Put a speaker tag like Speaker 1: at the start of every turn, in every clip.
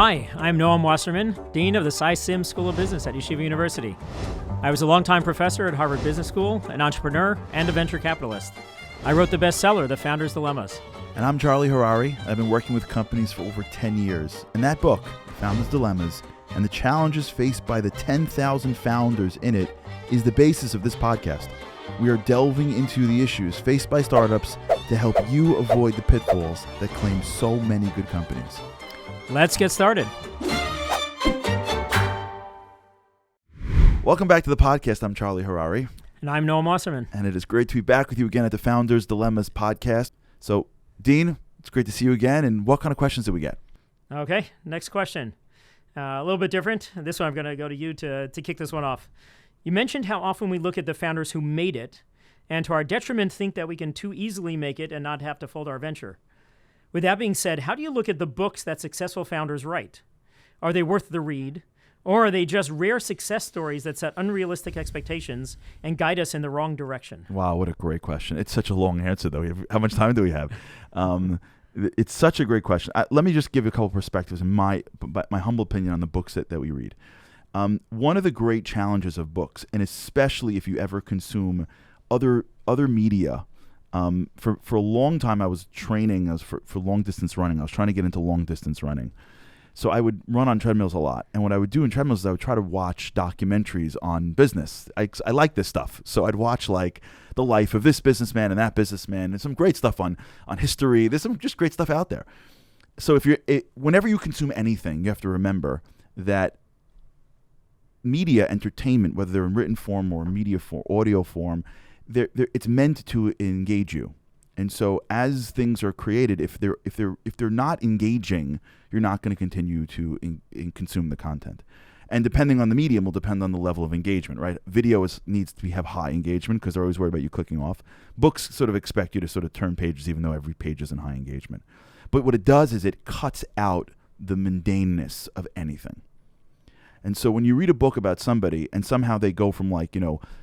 Speaker 1: Hi, I'm Noam Wasserman, Dean of the SciSim School of Business at Yeshiva University. I was a longtime professor at Harvard Business School, an entrepreneur, and a venture capitalist. I wrote the bestseller, The Founder's Dilemmas.
Speaker 2: And I'm Charlie Harary. I've been working with companies for over 10 years. And that book, The Founder's Dilemmas, and the challenges faced by the 10,000 founders in it is the basis of this podcast. We are delving into the issues faced by startups to help you avoid the pitfalls that claim so many good companies.
Speaker 1: Let's get started.
Speaker 2: Welcome back to the podcast. I'm Charlie Harary.
Speaker 1: And I'm Noam Wasserman.
Speaker 2: And it is great to be back with you again at the Founders Dilemmas podcast. So, Dean, it's great to see you again. And what kind of questions did we get?
Speaker 1: Okay, next question. A little bit different. This one I'm going to go to you to kick this one off. You mentioned how often we look at the founders who made it and to our detriment think that we can too easily make it and not have to fold our venture. With that being said, how do you look at the books that successful founders write? Are they worth the read? Or are they just rare success stories that set unrealistic expectations and guide us in the wrong direction?
Speaker 2: Wow, what a great question. It's such a long answer, though. How much time do we have? It's such a great question. Let me just give you a couple perspectives and my humble opinion on the books that we read. One of the great challenges of books, and especially if you ever consume other media, for a long time I was training for long distance running. I was trying to get into long distance running. So I would run on treadmills a lot. And what I would do in treadmills is I would try to watch documentaries on business. I like this stuff. So I'd watch like the life of this businessman and that businessman and some great stuff on history. There's some just great stuff out there. So whenever you consume anything, you have to remember that media, entertainment, whether they're in written form or media form, audio form, it's meant to engage you. And so as things are created, if they're not engaging, you're not going to continue to consume the content. And depending on the medium will depend on the level of engagement, right? Video needs to have high engagement because they're always worried about you clicking off. Books sort of expect you to sort of turn pages even though every page is in high engagement. But what it does is it cuts out the mundaneness of anything. And so when you read a book about somebody and somehow they go from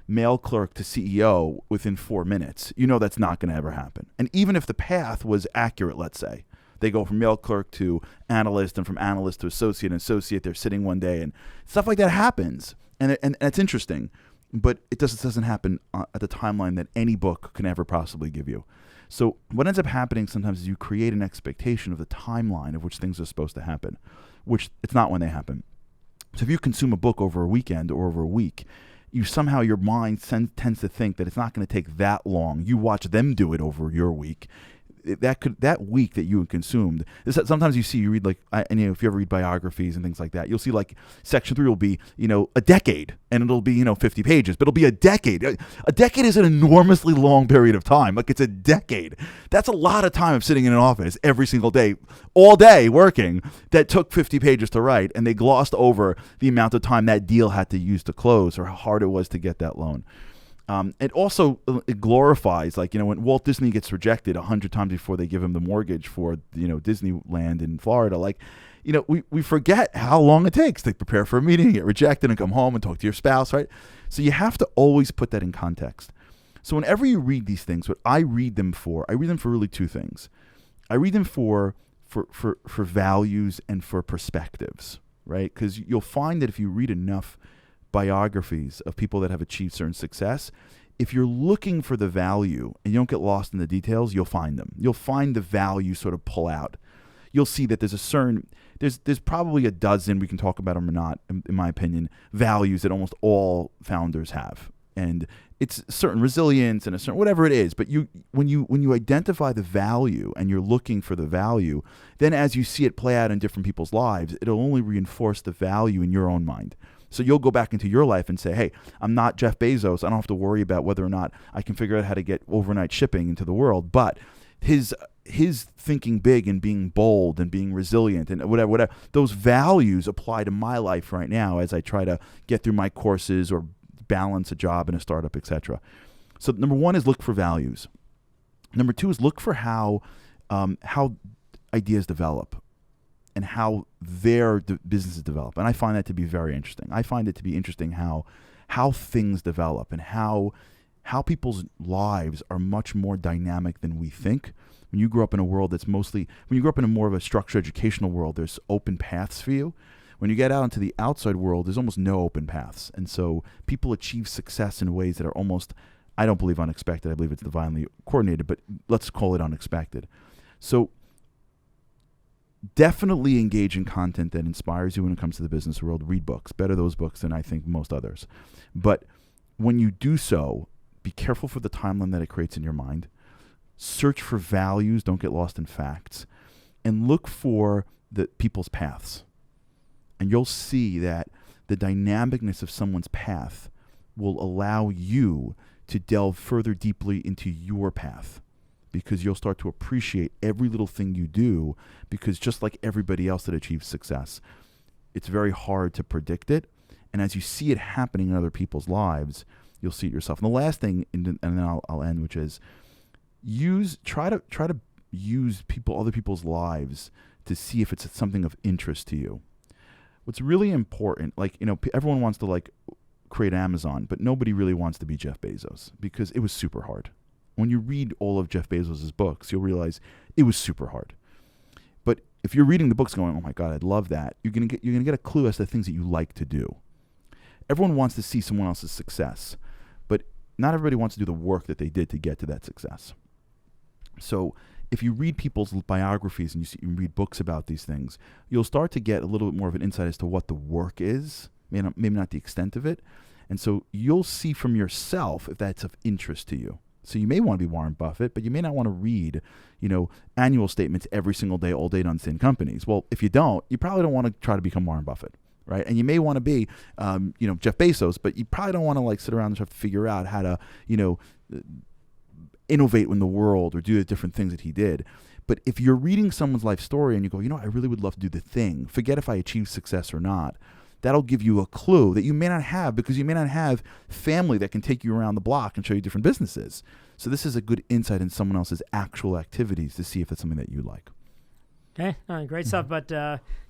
Speaker 2: mail clerk to CEO within 4 minutes, that's not going to ever happen. And even if the path was accurate, let's say, they go from mail clerk to analyst and from analyst to associate, they're sitting one day and stuff like that happens. And it's interesting, but it doesn't happen at the timeline that any book can ever possibly give you. So what ends up happening sometimes is you create an expectation of the timeline of which things are supposed to happen, which it's not when they happen. So if you consume a book over a weekend or over a week, your mind tends to think that it's not going to take that long. You watch them do it over your week. That week that you consumed. Sometimes you read if you ever read biographies and things like that, you'll see section 3 will be a decade and it'll be 50 pages, but it'll be a decade. A decade is an enormously long period of time. It's a decade. That's a lot of time of sitting in an office every single day, all day working. That took 50 pages to write, and they glossed over the amount of time that deal had to use to close or how hard it was to get that loan. It also glorifies, when Walt Disney gets rejected 100 times before they give him the mortgage for, Disneyland in Florida. We forget how long it takes to prepare for a meeting, get rejected, and come home and talk to your spouse, right? So you have to always put that in context. So whenever you read these things, what I read them for really two things. I read them for values and for perspectives, right? Because you'll find that if you read enough biographies of people that have achieved certain success, if you're looking for the value and you don't get lost in the details, you'll find them. You'll find the value sort of pull out. You'll see that there's probably a dozen, we can talk about them or not, in my opinion, values that almost all founders have. And it's certain resilience and a certain whatever it is, but when you identify the value and you're looking for the value, then as you see it play out in different people's lives, it'll only reinforce the value in your own mind. So you'll go back into your life and say, hey, I'm not Jeff Bezos. I don't have to worry about whether or not I can figure out how to get overnight shipping into the world. But his thinking big and being bold and being resilient and whatever, those values apply to my life right now as I try to get through my courses or balance a job in a startup, etc. So number one is look for values. Number two is look for how ideas develop and how their businesses develop. And I find that to be very interesting. I find it to be interesting how things develop and how people's lives are much more dynamic than we think. When you grow up in a world that's when you grow up in a more of a structured educational world, there's open paths for you. When you get out into the outside world, there's almost no open paths. And so people achieve success in ways that are almost, I don't believe unexpected. I believe it's divinely coordinated, but let's call it unexpected. So definitely engage in content that inspires you when it comes to the business world. Read books. Better those books than I think most others. But when you do so, be careful for the timeline that it creates in your mind. Search for values. Don't get lost in facts. And look for the people's paths. And you'll see that the dynamicness of someone's path will allow you to delve further deeply into your path, because you'll start to appreciate every little thing you do, because just like everybody else that achieves success, it's very hard to predict it. And as you see it happening in other people's lives, you'll see it yourself. And the last thing, and then I'll end, which is try to use other people's lives to see if it's something of interest to you. What's really important, everyone wants to create Amazon, but nobody really wants to be Jeff Bezos, because it was super hard. When you read all of Jeff Bezos' books, you'll realize it was super hard. But if you're reading the books going, oh my God, I'd love that, you're gonna get a clue as to the things that you like to do. Everyone wants to see someone else's success, but not everybody wants to do the work that they did to get to that success. So if you read people's biographies and you read books about these things, you'll start to get a little bit more of an insight as to what the work is, maybe not the extent of it. And so you'll see from yourself if that's of interest to you. So you may want to be Warren Buffett, but you may not want to read, annual statements every single day, all day to understand companies. Well, if you don't, you probably don't want to try to become Warren Buffett, right? And you may want to be, Jeff Bezos, but you probably don't want to sit around and have to figure out how to, innovate in the world or do the different things that he did. But if you're reading someone's life story and you go, I really would love to do the thing, forget if I achieve success or not, that'll give you a clue that you may not have, because you may not have family that can take you around the block and show you different businesses. So this is a good insight in someone else's actual activities to see if it's something that you like.
Speaker 1: Okay, great stuff. But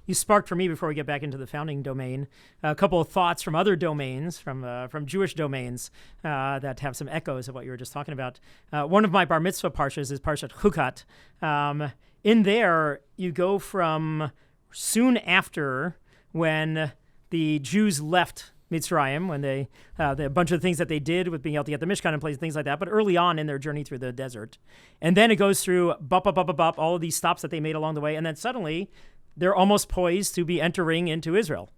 Speaker 1: you sparked for me, before we get back into the founding domain, a couple of thoughts from other domains, from Jewish domains that have some echoes of what you were just talking about. One of my bar mitzvah parshas is Parshat Chukat. In there, you go from soon after when the Jews left Mitzrayim, when a bunch of things that they did with being able to get the Mishkan in place, things like that, but early on in their journey through the desert. And then it goes through all of these stops that they made along the way, and then suddenly they're almost poised to be entering into Israel.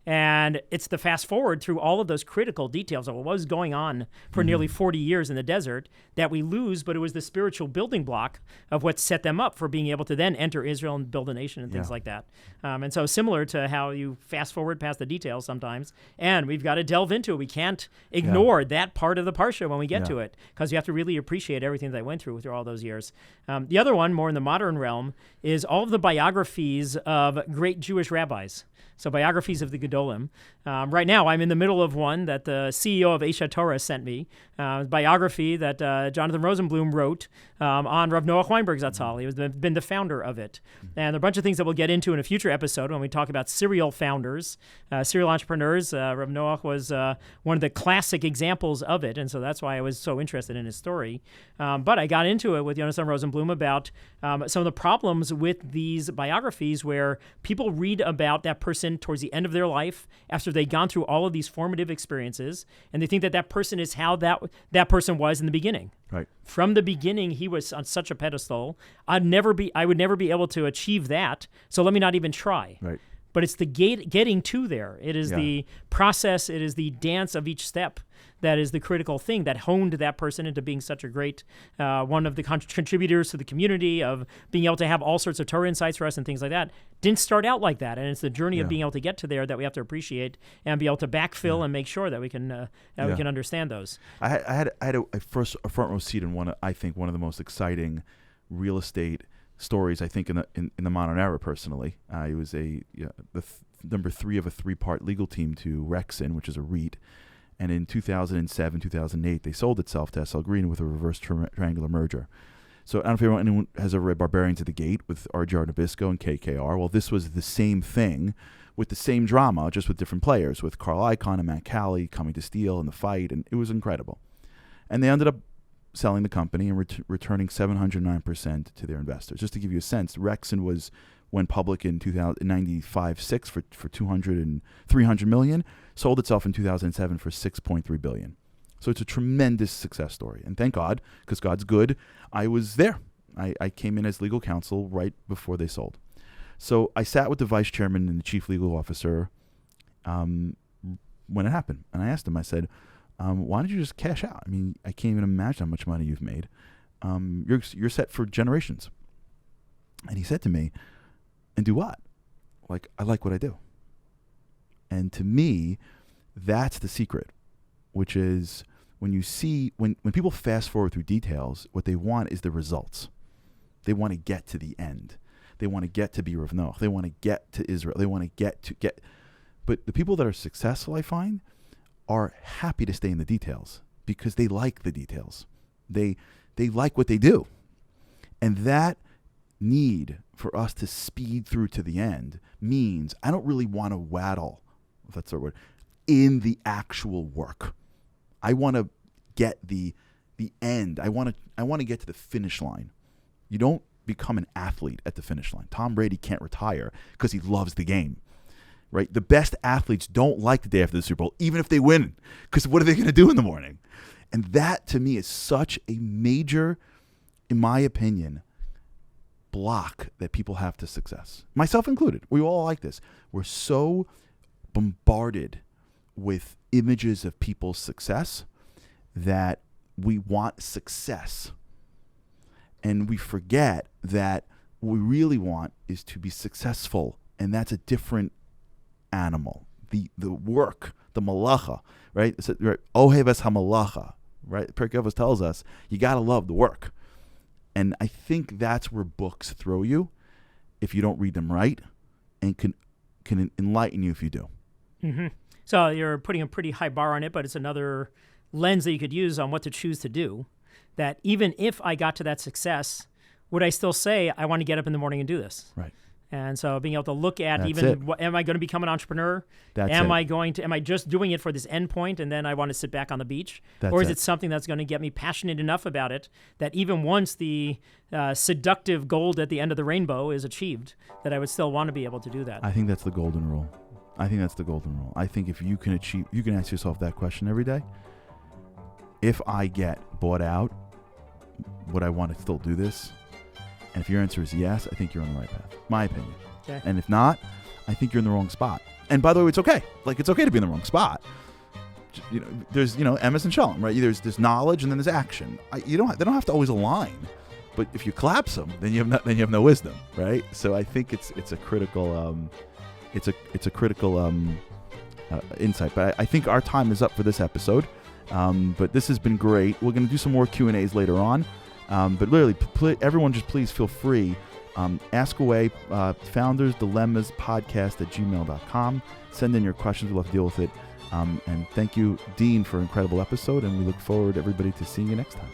Speaker 1: And it's the fast forward through all of those critical details of what was going on for nearly 40 years in the desert that we lose, but it was the spiritual building block of what set them up for being able to then enter Israel and build a nation and things like that. And so similar to how you fast forward past the details sometimes, and we've got to delve into it. We can't ignore that part of the Parsha when we get to it, because you have to really appreciate everything that I went through all those years. The other one, more in the modern realm, is all of the biographies of great Jewish rabbis. So biographies of the Gedolim. Right now, I'm in the middle of one that the CEO of Esha Torah sent me, biography that Jonathan Rosenblum wrote on Rav Noach Weinberg Zatzal. He has been the founder of it. And there are a bunch of things that we'll get into in a future episode when we talk about serial founders, serial entrepreneurs. Rav Noach was one of the classic examples of it, and so that's why I was so interested in his story. But I got into it with Jonathan Rosenblum about some of the problems with these biographies, where people read about that person towards the end of their life after they've gone through all of these formative experiences, and they think that person is how that person was in the beginning.
Speaker 2: Right.
Speaker 1: From the beginning, he was on such a pedestal. I would never be able to achieve that, so let me not even try.
Speaker 2: Right.
Speaker 1: But it's the getting to there. It is the process. It is the dance of each step that is the critical thing that honed that person into being such a great one of the contributors to the community, of being able to have all sorts of Torah insights for us and things like that. Didn't start out like that, and it's the journey of being able to get to there that we have to appreciate and be able to backfill and make sure that we can we can understand those.
Speaker 2: I had a front row seat in one of the most exciting real estate stories, I think, in the modern era. Personally, he was number 3 of a 3-part legal team to Rexon, which is a REIT, and in 2007, 2008, they sold itself to SL Green with a reverse triangular merger. So I don't know if anyone has ever read Barbarians of the Gate with R.J.R. Nabisco and KKR. Well, this was the same thing with the same drama, just with different players, with Carl Icahn and Matt Calley coming to steal in the fight, and it was incredible. And they ended up selling the company and returning 709% to their investors. Just to give you a sense, Rexon went public in 1995-6 for 300 million, sold itself in 2007 for 6.3 billion. So it's a tremendous success story. And thank God, because God's good, I was there. I came in as legal counsel right before they sold. So I sat with the vice chairman and the chief legal officer when it happened. And I asked him, I said, why don't you just cash out? I mean, I can't even imagine how much money you've made. You're set for generations. And he said to me, and do what? Like, I like what I do. And to me, that's the secret, which is when you see, when people fast forward through details, what they want is the results. They want to get to the end. They want to get to Bir of Noach. They want to get to Israel. They want to get. But the people that are successful, I find, are happy to stay in the details because they like the details. They like what they do. And that need for us to speed through to the end means I don't really want to waddle, if that's the word, in the actual work. I want to get the end. I want to get to the finish line. You don't become an athlete at the finish line. Tom Brady can't retire because he loves the game. Right? The best athletes don't like the day after the Super Bowl, even if they win, because what are they going to do in the morning? And that, to me, is such a major, in my opinion, block that people have to success. Myself included. We all like this. We're so bombarded with images of people's success that we want success. And we forget that what we really want is to be successful, and that's a different animal, the work, the malacha, right? Ohev es hamalacha, right? Pirkei Avos tells us you got to love the work. And I think that's where books throw you if you don't read them right, and can enlighten you if you do.
Speaker 1: Mm-hmm. So you're putting a pretty high bar on it, but it's another lens that you could use on what to choose to do. That even if I got to that success, would I still say I want to get up in the morning and do this?
Speaker 2: Right.
Speaker 1: And so being able to look at
Speaker 2: That's
Speaker 1: even,
Speaker 2: it.
Speaker 1: Am I going to become an entrepreneur? Am I just doing it for this end point and then I want to sit back on the beach? Or is it something that's going to get me passionate enough about it that even once the seductive gold at the end of the rainbow is achieved, that I would still want to be able to do that?
Speaker 2: I think that's the golden rule. I think if you can ask yourself that question every day. If I get bought out, would I want to still do this? And if your answer is yes, I think you're on the right path. My opinion.
Speaker 1: Okay.
Speaker 2: And if not, I think you're in the wrong spot. And by the way, it's okay. Like, it's okay to be in the wrong spot. There's emes and shalom, right? There's knowledge and then there's action. They don't have to always align. But if you collapse them, then you have no wisdom, right? So I think it's a critical insight. But I think our time is up for this episode. But this has been great. We're going to do some more Q&As later on. But literally, everyone just please feel free. Ask away, foundersdilemmaspodcast@gmail.com. Send in your questions. We'll have to deal with it. And thank you, Dean, for an incredible episode. And we look forward, everybody, to seeing you next time.